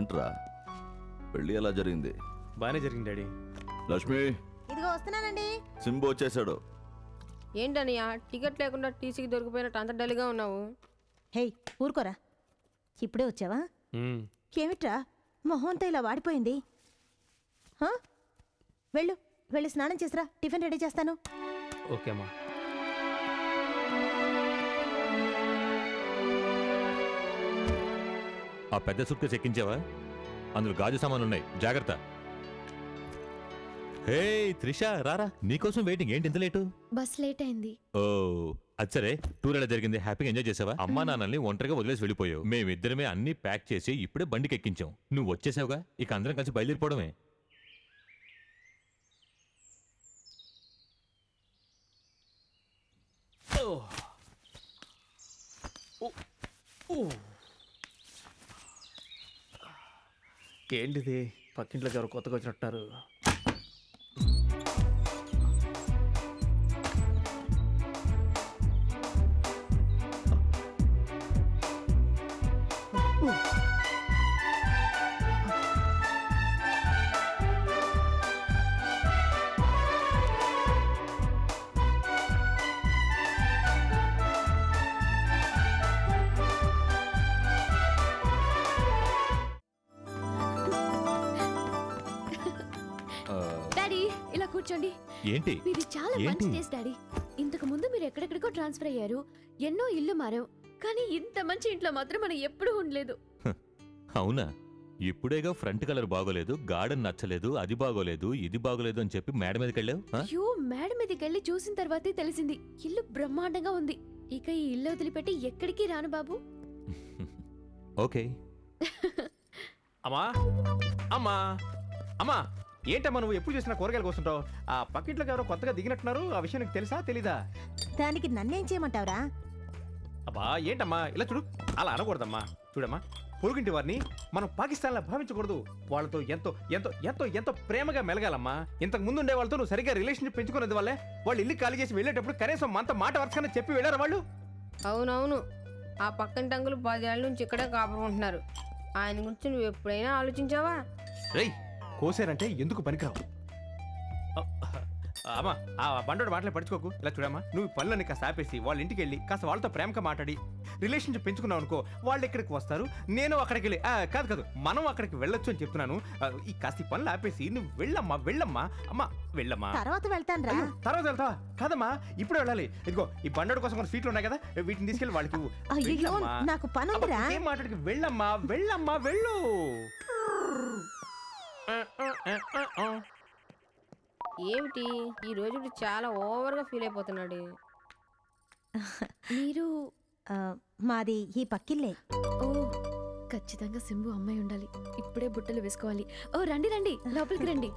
ఏంట్రా పెళ్ళి ఎలా జరిగింది? బానే జరిగింది డాడీ. లక్ష్మి ఇదిగో వస్తున్నానండి. సింబు వచ్చేసాడు. ఏంటనియా టికెట్ లేకుండా టీసీకి దొరికిపోయినట్టు అంత డల్గా ఉన్నావు? హే ఊరుకోరా, ఇప్పుడే వచ్చావా? ఏమిట్రా మొహంతో ఇలా వాడిపోయింది? వెళ్ళు వెళ్ళి స్నానం చేసిరా, టిఫిన్ రెడీ చేస్తాను. ఓకే అమ్మా. ఆ పెద్ద సూట్కేస్ ఎక్కించావా? అందులో గాజు సామాన్లు ఉన్నాయి, జాగ్రత్త. హే త్రిష రారా, నీకోసం వెయిటింగ్. ఏంటి ఇంత లేటు? బస్ లేట్ అయింది. ఓ అది సరే, టూర్ ఎలా జరిగింది? హ్యాపీగా ఎంజాయ్ చేసావా? అమ్మా నాన్నల్ని ఒంటరిగా వదిలేసి వెళ్ళిపోయావు. మేమిద్దరమే అన్ని ప్యాక్ చేసి ఇప్పుడే బండికి ఎక్కించాం. నువ్వు వచ్చేసావుగా, ఇక అందరం కలిసి బయలుదేరిపోవడమే. ఏంటిది, పక్కింట్లోకి ఎవరు కొత్తగా వచ్చినట్టున్నారు. కూర్చోండి. ఏంటి ఇది చాలా మంచి టేస్ట్ డాడీ. ఇంతకు ముందు మీరు ఎక్కడెక్కడికో ట్రాన్స్ఫర్ అయ్యారు, ఎన్నో ఇల్లు మారాం, కానీ ఇంత మంచి ఇంట్లో మాత్రం మనం ఎప్పుడూ ఉండలేదు. అవునా? ఇప్పుడేగా ఫ్రంట్ కలర్ బాగోలేదు, గార్డెన్ నచ్చలేదు, అది బాగోలేదు, ఇది బాగోలేదు అని చెప్పి మేడ మీదకి వెళ్ళావు. అయ్యో, మేడ మీదకి వెళ్ళి చూసిన తర్వాతే తెలిసింది ఇల్లు బ్రహ్మాండంగా ఉంది. ఇక ఈ ఇల్లు వదిలిపెట్టి ఎక్కడికి రాను బాబు. ఓకే. అమ్మా అమ్మా అమ్మా, ఏంటమ్మా నువ్వు ఎప్పుడు చూసినా కూరగాయలు కోస్తుంటావు? ఆ పక్కింట్లోకి ఎవరో కొత్తగా దిగినట్టున్నారు, ఆ విషయం నీకు తెలుసా తెలీదా? దానికి నన్నేం చేయమంటావురా? అబ్బా ఏంటమ్మా ఇలా చూడు, అలా అనకూడదమ్మా. చూడమ్మా, పొరుగింటి వారిని మనం పాకిస్తాన్లా భావించకూడదు. వాళ్ళతో ఎంతో ఎంతో ఎంతో ఎంతో ప్రేమగా మెలగాలమ్మా. ఇంతకు ముందు ఉండే వాళ్ళతో నువ్వు సరిగ్గా రిలేషన్షిప్ పెంచుకునేది వల్లే వాళ్ళు ఇల్లు ఖాళీ చేసి వెళ్ళేటప్పుడు కనీసం మనతో మాట వరుసగానే చెప్పి వెళ్ళారు వాళ్ళు. అవునవును, ఆ పక్కన టంగులు 10 ఏళ్ళ నుంచి ఇక్కడే కాపుకుంటున్నారు. ఆయన గురించి నువ్వు ఎప్పుడైనా ఆలోచించావా? రేయ్, కోసారంటే ఎందుకు పనికిరావు. అమ్మా ఆ బండోడు మాటలే పడుచుకోకు. ఇలా చూడమ్మా, నువ్వు పనులని కాస్త ఆపేసి వాళ్ళ ఇంటికి వెళ్ళి కాస్త వాళ్ళతో ప్రేమగా మాట్లాడి రిలేషన్షిప్ పెంచుకున్నావు అనుకో, వాళ్ళు ఇక్కడికి వస్తారు, నేను అక్కడికి వెళ్ళి కాదు మనం అక్కడికి వెళ్ళొచ్చు అని చెప్తున్నాను. ఈ కాస్త పనులు ఆపేసి నువ్వు వెళ్ళమ్మా వెళ్ళమ్మా. అమ్మా వెళ్ళమ్మా. తర్వాత వెళ్తాను రా. తర్వాత వెళ్తావా? కాదమ్మా, ఇప్పుడు వెళ్ళాలి. ఇదిగో ఈ బండోడు కోసం కొన్ని సీట్లు ఉన్నాయి కదా, వీటిని తీసుకెళ్ళి వాళ్ళకి నాకు పని ఉందిరా. ఏం మాట్లాడికి వెళ్ళమ్మా వెళ్ళమ్మా వెళ్ళు. ఏమిటి ఈ రోజు చాలా ఓవర్గా ఫీల్ అయిపోతున్నాడు. మీరు మాది ఈ పక్కిల్లే. ఓ ఖచ్చితంగా సింబు అమ్మాయి ఉండాలి. ఇప్పుడే బుట్టలు వేసుకోవాలి. ఓ రండి రండి, లోపలికి రండి.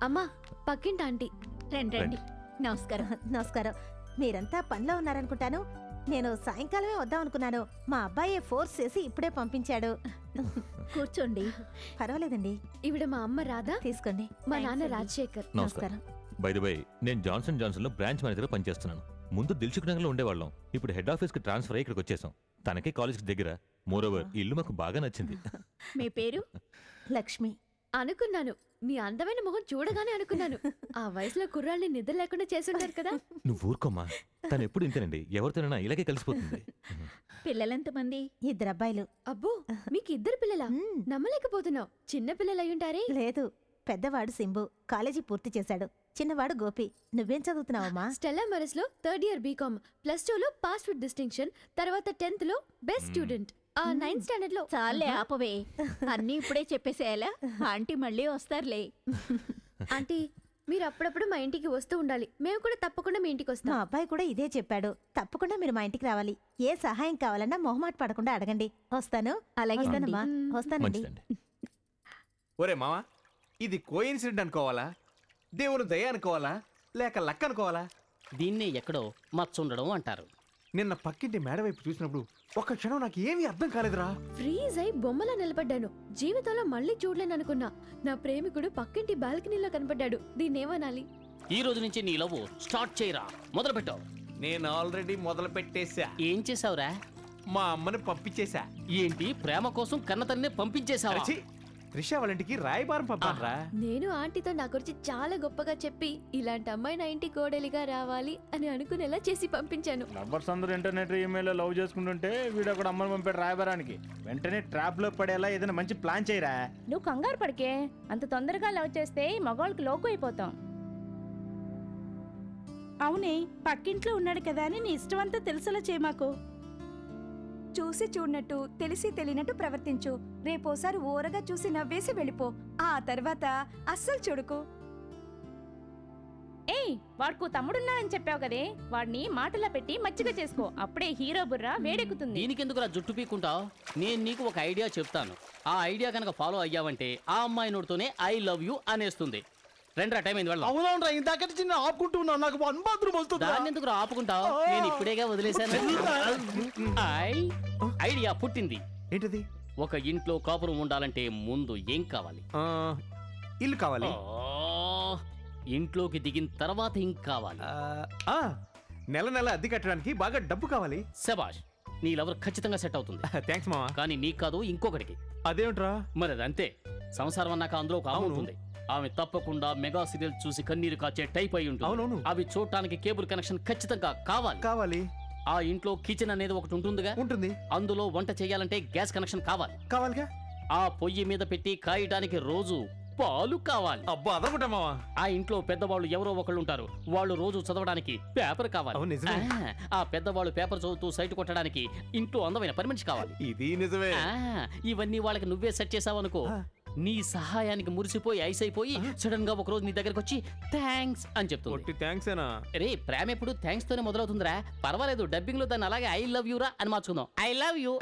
అమ్మా పక్కింటి ఆంటీ. రండి రండి. నమస్కారం. నమస్కారం. మీరంతా పనిలో ఉన్నారనుకుంటాను. నేను సాయంకాలమే వద్దాం అనుకున్నాను. మా అబ్బాయి ఫోర్స్ చేసి ఇప్పుడే పంపించాడు. కూర్చోండి. పర్వాలేదండి. ఈవిడ మా అమ్మ రాధా. తీసుకోండి. మా నాన్న రాజశేఖర్. నమస్కారం. బై ది వే, నేను జాన్సన్ జాన్సన్ లో బ్రాంచ్ మేనేజర్ పనిచేస్తున్నాను. ముందు దిల్సుఖ్ నగర్ లో ఉండేవాళ్ళం, ఇప్పుడు హెడ్ ఆఫీస్ కి ట్రాన్స్ఫర్ అయ్యి ఇక్కడికి వచ్చేసాం. తనకే కాలేజ్ దగ్గర. మోరోవర్ ఇల్లు మాకు బాగా నచ్చింది. మీ పేరు? లక్ష్మి. అనుకున్నాను, మీ అందమైన మొహం చూడగానే అనుకున్నాను. ఆ వయసులో కుర్రాళ్ళని నిద్ర లేకుండా చేసుంటారు కదా. నువ్వు ఊరుకోమ్మా, తను ఎప్పుడు ఇంతేనండి, ఎవరితోనైనా ఇలాగే కలిసిపోతుంది. పిల్లలెంతమంది? 2 అబ్బాయిలు. అబ్బో, మీకు 2 పిల్లలా? నమ్మలేకపోతున్నావు. చిన్న పిల్లలు అయ్యుంటారే. లేదు, పెద్దవాడు సింబు, కాలేజీ పూర్తి చేశాడు. చిన్నవాడు గోపి. నువ్వేం చదువుతున్నావమ్మా? స్టెల్లా మరస్ లో 3rd ఇయర్ బీకామ్, +2 లో పాస్ విత్ డిస్టింక్షన్, తర్వాత 10th లో బెస్ట్ స్టూడెంట్, 9th స్టాండర్డ్ లో. చాలే ఆపవే, అన్నీ ఇప్పుడే చెప్పేసేయాలా? ఆంటీ మళ్ళీ వస్తారులే. ఆంటీ, మీరు అప్పుడప్పుడు మా ఇంటికి వస్తూ ఉండాలి. మేము కూడా తప్పకుండా మీ ఇంటికి వస్తాం. మా అబ్బాయి కూడా ఇదే చెప్పాడు. తప్పకుండా మీరు మా ఇంటికి రావాలి. ఏ సహాయం కావాలన్నా మొహమాట పడకుండా అడగండి. వస్తాను. అలాగే వస్తానండి. ఒరే మావా, ఇది కోఇన్సిడెంట్ అనుకోవాలా, దేవుని దయ అనుకోవాలా, లేక లక్ అనుకోవాలా? దీన్నే ఎక్కడో మచ్చుండడం అంటారు. నిన్న పక్కింటి మేడ వైపు చూసినప్పుడు ఒక్క క్షణం నాకు ఏమీ అర్థం కాలేదురా. ఫ్రీజ్ అయి బొమ్మలా నిలబడ్డాను. జీవితంలో మళ్ళీ చూడలేను అనుకున్నా. నా ప్రేమికుడు పక్కింటి బాల్కనీలో కనపడ్డాడు. దీన్నేమనాలి? ఈ రోజు నుంచి నీ లవ్ స్టార్ట్ చేయరా, మొదలు పెట్టావు. నేను ఆల్రెడీ మొదలు పెట్టేశా. ఏం చేసావురా? మా అమ్మని పంపించేశా. ఏంటి ప్రేమ కోసం కన్నతల్లిని పంపించేశావా? అరచి, త్రిష వాళ్ళ ఇంటికి రాయబారం పంపారా? నేను ఆంటీతో నా గురించి చాలా గొప్పగా చెప్పి ఇలాంటి అమ్మాయి నా ఇంటి కోడలిగా రావాలి అని అనుకునేలా చేసి పంపించాను. లవ్వర్స్ అందరూ ఇంటర్నెట్ ఈమెయిల్ లవ్ చేసుకుంటుంటే వీడు అక్కడ అమ్మని పంపాడు రాయబారానికి. వెంటనే ట్రాప్ లో పడేలా ఏదైనా మంచి ప్లాన్ చేయరా. నువ్వు కంగారు పడికే, అంత తొందరగా లవ్ చేస్తే మగవాళ్ళకి లోకు అయిపోతాం. అవునే, పక్కింట్లో ఉన్నాడు కదా అని నీ ఇష్టమంతా తెలిసేలా చేయమాకు. చూసి చూడనట్టు తెలిసి తెలియనట్టు ప్రవర్తించు. రేపోసారి ఓరగా చూసి నవ్వేసి వెళ్ళిపో. ఆ తర్వాత అస్సలు చూడుకు. ఏయ్, వాడుకు తమ్ముడున్నాడని చెప్పావు కదే, వాడిని మాటలా పెట్టి మచ్చిగా చేసుకో. అప్పుడే హీరో బుర్ర వేడెక్కుతుంది. దీనికెందుకురా జుట్టు పీక్కుంటావు? నేను నీకు ఒక ఐడియా చెప్తాను. ఆ ఐడియా కనుక ఫాలో అయ్యావంటే ఆ అమ్మాయి నోటితోనే ఐ లవ్ యూ అనేస్తుంది. రెండ్రా, టైం అయింది. అవునవునరా, ఇందాక చిన్న ఆపుకుంటున్నావు. నాకు వన్ బాత్రూమ్ వస్తుంది. దాన్ని ఎందుకు ఆపుకుంటావు? నేను ఇప్పుడేగా వదిలేశాను. ఐడియా పుట్టింది. ఏంటది? ఒక ఇంట్లో కాపురం ఉండాలంటే ముందు ఏం కావాలి? ఇల్లు కావాలి. ఇంట్లోకి దిగిన తర్వాత ఏం కావాలి? నెల నెల అద్దె కట్టడానికి బాగా డబ్బు కావాలి. శబాష్, నీ లవర్ ఖచ్చితంగా సెట్ అవుతుంది. థ్యాంక్స్ మావా. కానీ నీకు కాదు, ఇంకొకటికి. అదేమిట్రా? మరి అదంతే. సంసారం అన్నాక అందులో ఒక ఆమె ఉంటుంది. ఆమె తప్పకుండా మెగా సీరియల్ చూసి కన్నీరు కాచే టైప్ అయి ఉంటుంది. అవి చూడటానికి కేబుల్ కనెక్షన్ ఖచ్చితంగా కావాలి. ఆ ఇంట్లో కిచెన్ అనేది ఒకటి ఉంటుంది. అందులో వంట చేయాలంటే గ్యాస్ కనెక్షన్ కావాలిగా. ఆ పొయ్యి మీద పెట్టి కాయడానికి రోజు పాలు కావాలి. అబ్బా, అదొకటా మావా. ఆ ఇంట్లో పెద్దవాళ్ళు ఎవరో ఒకళ్ళు ఉంటారు. వాళ్ళు రోజు చదవడానికి పేపర్ కావాలి. ఆ పెద్దవాళ్ళు పేపర్ చదువుతూ సైట్ కొట్టడానికి ఇంట్లో అందమైన పని మనిషి కావాలి. ఇది నిజమే. ఇవన్నీ వాళ్ళకి నువ్వే సెట్ చేసావనుకో, నీ సహాయానికి మురిసిపోయి ఐస్ అయిపోయి సడన్ గా ఒక రోజు నీ దగ్గరకు వచ్చి థ్యాంక్స్ అని చెప్తుంది. రే, ప్రేమ ఎప్పుడు థ్యాంక్స్ తోనే మొదలవుతుందిరా. పర్వాలేదు, డబ్బింగ్ లో దాన్ని అలాగే ఐ లవ్ యూ రా అని మార్చుకుందాం. I love you.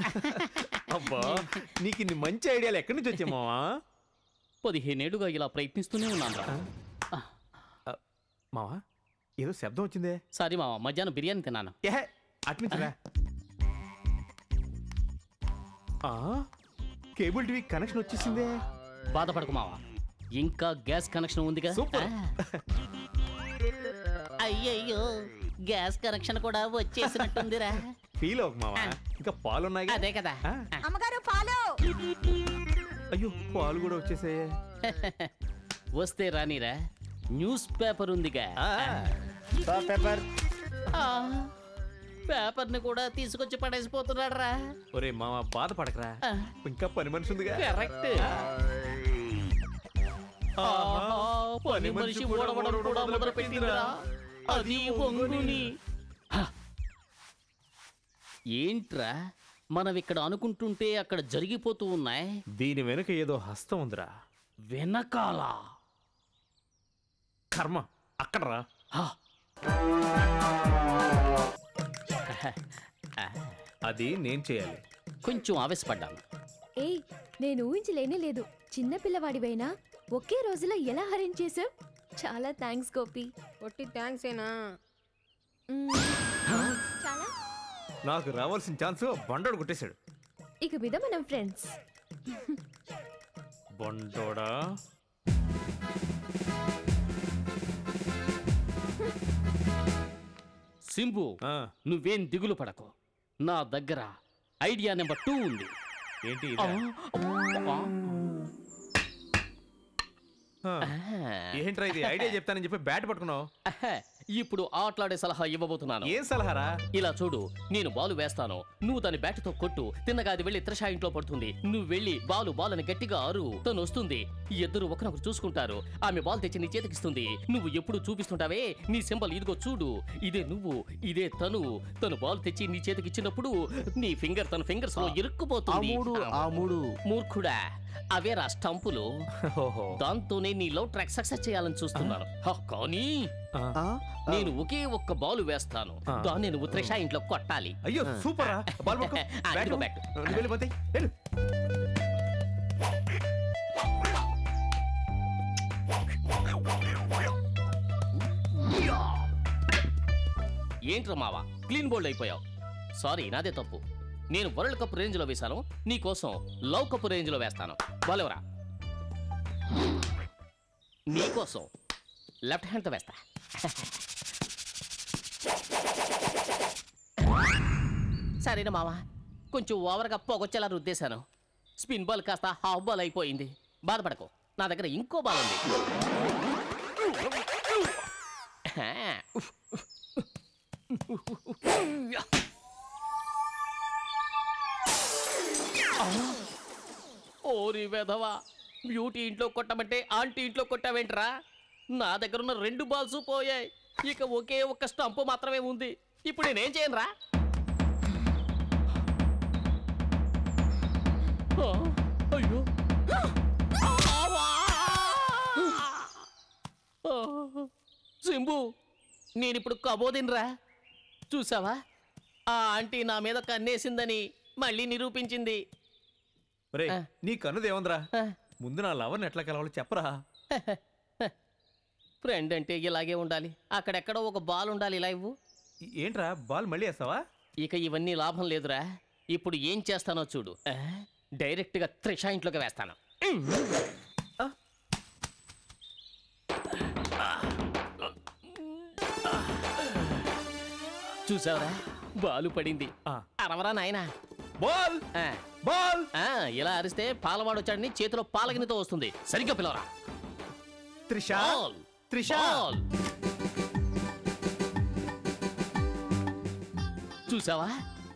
అబ్బా, నీకు ఇన్ని మంచి ఐడియాలు ఎక్కడి నుంచి వచ్చాయి మావా? 15 ఏళ్లుగా ఇలా ప్రయత్నిస్తూనే ఉన్నాను రా. మావా, ఏదో శబ్దం వచ్చిందే. సారీ మావా, మధ్యాహ్నం బిర్యానీ తిన్నాను. అట్నుంచిరా. కేబుల్ టీవీ కనెక్షన్ వచ్చేసిందే. బాధపడకు మావా, ఇంకా గ్యాస్ కనెక్షన్ ఉందిగా. అయ్యయ్యో, గ్యాస్ కనెక్షన్ కూడా వచ్చేసినట్టుందిరా. ఫీల్ అవ్వకు మావా, ఇంకా పాలున్నాయి. అదే కదా. అమ్మగారు పాలు. అయ్యో, పాలు కూడా వచ్చేసాయే. వస్తే రానిరా, న్యూస్ పేపర్ ఉందిగా. పేపర్ పేపర్ ని కూడా తీసుకొచ్చి పడేసిపోతున్నాడు రా. ఒరే మావా, బాధపడకరా, ఇంకా పని మనిషి ఉందిగా. కరెక్ట్. పని మనిషి ఓడవడం కూడా మొదలు పెట్టిందిరా. అది పొంగుని. ఏంట్రా, మనం ఇక్కడ అనుకుంటుంటే అక్కడ జరిగిపోతూ ఉన్నాయి. దీని వెనుక ఏదో హస్తం ఉందిరా. వెనకాల కర్మ అక్కడ రా. అది నేను చేయాలి. కొంచెం ఆవేశపడ్డాను. ఏయ్, నేను ఊహించలేనే లేదు. చిన్న పిల్లవాడివైనా ఒకే రోజులో ఎలా అరేంజ్ చేసావు. చాలా థ్యాంక్స్ గోపి. ఒట్టి థ్యాంక్స్ ఏనా? చాలా. నాకు రావాల్సిన ఛాన్స్ బండోడు కొట్టేశాడు. ఇక మీద మనం ఫ్రెండ్స్. బండోడా, సింబు, నువ్వేం దిగులు పడకు. నా దగ్గర ఐడియా నెంబర్ 2 ఉంది. ఏంటి? ఏంట్రా ఇది? ఐడియా చెప్తానని చెప్పి బ్యాట్ పట్టుకున్నావు. ఇప్పుడు ఆటలాడే సలహా ఇవ్వబోతున్నాను. ఏం సలహారా? ఇలా చూడు, నేను బాలు వేస్తాను, నువ్వు దాని బ్యాట్ తో కొట్టు. తిన్నగా అది వెళ్ళి త్రిష ఇంట్లో పడుతుంది. నువ్వు వెళ్ళి బాలు బాల్ అని గట్టిగా అరు. తను వస్తుంది. ఇద్దరు ఒకరినొకరు చూసుకుంటారు. ఆమె బాల్ తెచ్చి నీ చేతికిస్తుంది. నువ్వు ఎప్పుడు చూపిస్తుంటావే నీ సింబల్, ఇదిగో చూడు, ఇదే నువ్వు, ఇదే తను. తను బాల్ తెచ్చి నీ చేతికి ఇచ్చినప్పుడు నీ ఫింగర్ తన ఫింగర్స్ లో ఇరుక్కుపోతుంది. మూర్ఖుడా, అవేరా స్టంపులు. దాంతోనే నీ లవ్ ట్రాక్ సక్సెస్ చేయాలని చూస్తున్నాను. కానీ నేను ఒకే ఒక్క బాల్ వేస్తాను. దాన్ని నువ్వు త్రిష ఇంట్లో కొట్టాలి. అయ్యో సూపర్ రా. బాల్ పట్టుకో. బ్యాట్. వెళ్ళు పోతే వెళ్ళు. ఏంట్రా మావా, క్లీన్ బోల్డ్ అయిపోయావు. సారీ, నాదే తప్పు. నేను వరల్డ్ కప్ రేంజ్ లో వేశాను, నీకోసం లవ్ కప్ రేంజ్ లో వేస్తాను. బాలేవరా, నీకోసం లెఫ్ట్ హ్యాండ్ తో వేస్తా. సరేనా మావా? కొంచెం ఓవర్గా పొగొచ్చేలా రుద్దేశాను. స్పిన్ బాల్ కాస్త హాఫ్ బాల్ అయిపోయింది. బాధపడకు, నా దగ్గర ఇంకో బాల్ ఉంది. ఓరి వెధవా, బ్యూటీ ఇంట్లో కొట్టమంటే ఆంటీ ఇంట్లో కొట్టావేంట్రా? నా దగ్గర ఉన్న 2 బాల్స్ పోయాయి. ఇక ఒకే ఒక్క స్టంప్ మాత్రమే ఉంది. ఇప్పుడు నేనేం చేయనురా? అయ్యో, సింబు, నేనిప్పుడు కబోదిన్రా. చూసావా, ఆ ఆంటీ నా మీద కన్నేసిందని మళ్ళీ నిరూపించింది. నీ కన్నుదేముందిరా? ముందు నా లవర్ని ఎట్లా కలవాలో చెప్పరా. ఫ్రెండ్ అంటే ఇలాగే ఉండాలి. అక్కడెక్కడో ఒక బాల్ ఉండాలి. ఇలా ఇవ్వు. ఏంట్రా, బాల్ మళ్ళీ వేస్తావా? ఇక ఇవన్నీ లాభం లేదురా. ఇప్పుడు ఏం చేస్తానో చూడు. డైరెక్ట్గా త్రిషా ఇంట్లోకి వేస్తాను. చూసావరా, బాలు పడింది. అరవరా నాయనా. Ball ball. ఇలా అరిస్తే పాలవాడొచ్చాడని చేతిలో పాలగినతో వస్తుంది. సరిగ్గా పిలవరా. త్రిషా, త్రిషా. చూసావా,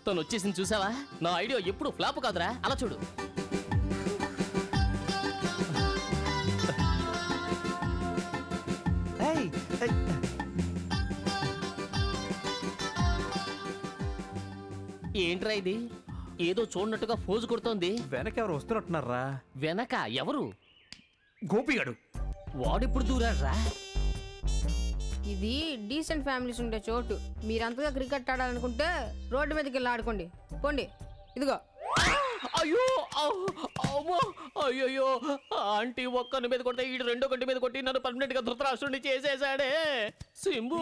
తను వచ్చేసింది. చూసావా, నా ఐడియా ఎప్పుడు ఫ్లాప్ కాదురా. అలా చూడు. ఏంట్రా ఇది? ఏదో చూడనట్టుగా ఫోజు కొడుతోంది. వెనకెవరు వస్తున్నట్టున్నారా? వెనక ఎవరు? గోపిగాడు. వాడెప్పుడు దూరాడ్రా? ఇది డీసెంట్ ఫ్యామిలీస్ ఉండే చోటు. మీరంతగా క్రికెట్ ఆడాలనుకుంటే రోడ్డు మీదకి వెళ్ళి ఆడుకోండి. పోండి. ఇదిగో. అయ్యో, అయ్యో, ఆంటీ ఒక్కని మీద కొడితే ఈడు 2వ కంటి మీద కొట్టి నన్ను పర్మనెంట్ గా ధృతరాష్ట్రుడిని చేసేసాడే. సింబు,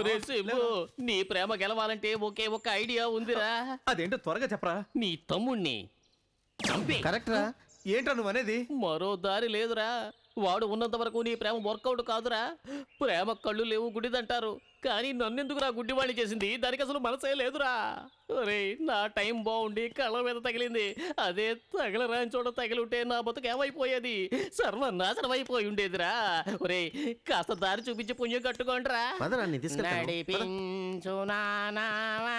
రే సింబు, నీ ప్రేమ గెలవాలంటే ఒకే ఒక్క ఐడియా ఉందిరా. అదేంటో త్వరగా చెప్పరా. నీ తమ్ముణ్ణి చంపే. కరెక్ట్ రా. ఏంటో నువ్వు అనేది? మరో దారి లేదురా. వాడు ఉన్నంత వరకు నీ ప్రేమ వర్కౌట్ కాదురా. ప్రేమ కళ్ళు లేవు గుడిదంటారు, కానీ నన్నెందుకు రా గుడ్డివాణి చేసింది? దానికి అసలు మనసే లేదురా. ఒరే, నా టైం బాగుండి కళ్ళ మీద తగిలింది. అదే తగలరాని చోట తగిలి ఉంటే నా బతుకు ఏమైపోయేది? సర్వనాశనం అయిపోయి ఉండేదిరా. ఒరే, కాస్త దారి చూపించి పుణ్యం కట్టుకోండిరా. నడిపించు నానావా